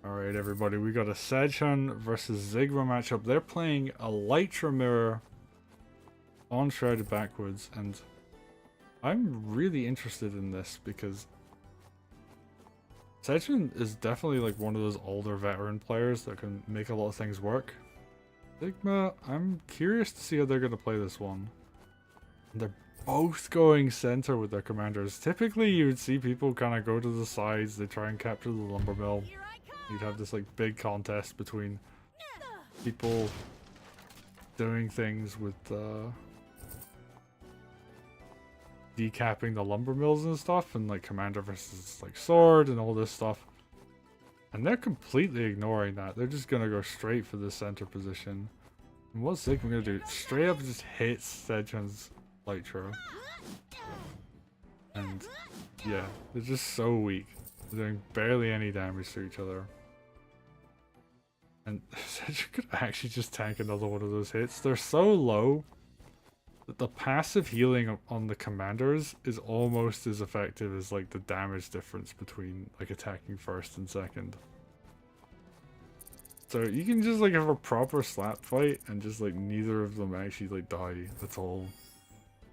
Alright everybody, we got a Sedgehun versus Z1GMA matchup. They're playing a Lytra mirror on Shrouded Backwoods, and I'm really interested in this because Sedgehun is definitely like one of those older veteran players that can make a lot of things work. Z1GMA, I'm curious to see how they're going to play this one. And they're both going center with their commanders. Typically you would see people kind of go to the sides, they try and capture the lumber mill. You'd have this like big contest between people doing things with decapping the lumber mills and stuff, and like commander versus like sword and all this stuff. And they're completely ignoring that. They're just gonna go straight for the center position. And what's Z1GMA gonna do? Straight up just hits Sedgehun's Lytra. And yeah, they're just so weak. They're doing barely any damage to each other. And Sedgehun could actually just tank another one of those hits. They're so low that the passive healing on the commanders is almost as effective as like the damage difference between like attacking first and second. So you can just like have a proper slap fight and just like neither of them actually like die at all.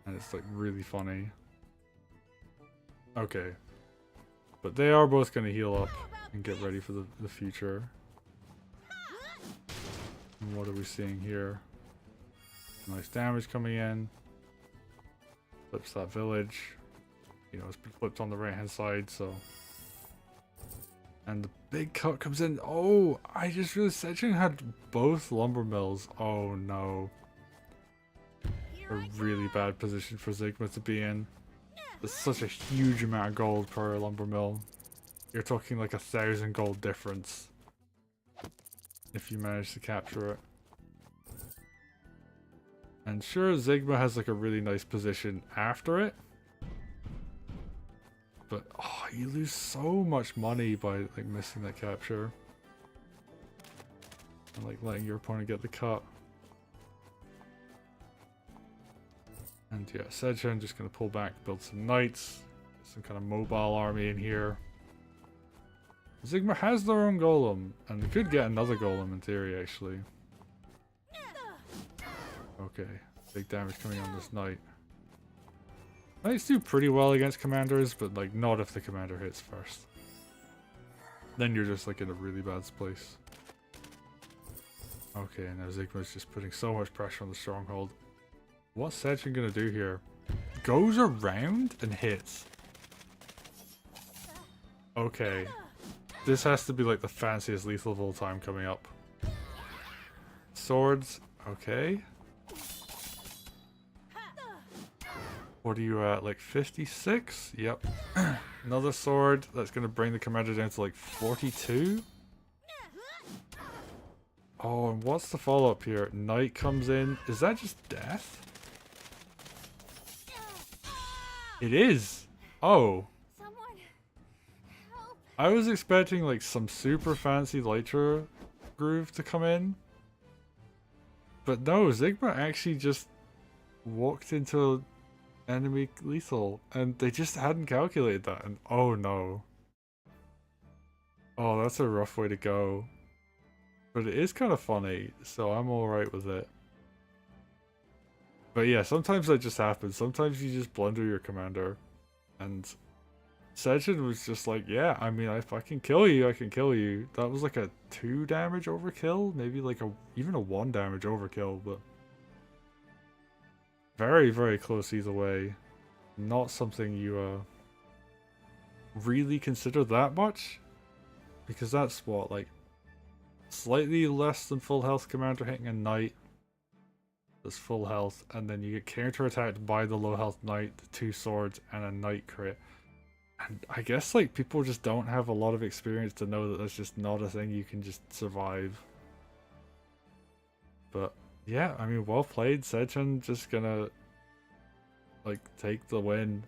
And it's like really funny. Okay. But they are both going to heal up and get ready for the future. And what are we seeing here? Nice damage coming in. Flips that village. You know, it's been flipped on the right hand side, so. And the big cut comes in. Oh, I just realized Sedgehun had both lumber mills. Oh no. A really bad position for Z1GMA to be in. There's such a huge amount of gold per lumber mill. You're talking like 1,000 gold difference if you manage to capture it. And sure, Z1GMA has like a really nice position after it, but oh, you lose so much money by like missing that capture and like letting your opponent get the cut. And yeah, Sedgehun just gonna pull back, build some knights, some kind of mobile army in here. Z1GMA has their own golem, and they could get another golem in theory actually. Okay, big damage coming on this knight. Knights do pretty well against commanders, but like not if the commander hits first. Then you're just like in a really bad place. Okay, now Z1GMA's just putting so much pressure on the stronghold. What's Sedgehun gonna do here? Goes around and hits. Okay. This has to be like the fanciest lethal of all time coming up. Swords, okay. What are you at, like 56? Yep. Another sword, that's gonna bring the commander down to like 42? Oh, and what's the follow-up here? Knight comes in, is that just death? It is! Oh. I was expecting like some super fancy Lytra groove to come in. But no, Z1GMA actually just walked into enemy lethal and they just hadn't calculated that, and oh no. Oh, that's a rough way to go. But it is kind of funny, so I'm alright with it. But yeah, sometimes that just happens. Sometimes you just blunder your commander. And Sedgehun was just like, yeah, I mean, if I can kill you, I can kill you. That was like a 2 damage overkill, maybe like even a 1 damage overkill, but very, very close either way. Not something you really consider that much, because that's what, like slightly less than full health commander hitting a knight that's full health, and then you get counter-attacked by the low health knight, the 2 swords, and a knight crit. And I guess like people just don't have a lot of experience to know that that's just not a thing you can just survive. But yeah, I mean, well played. Sedgehun just gonna like take the win.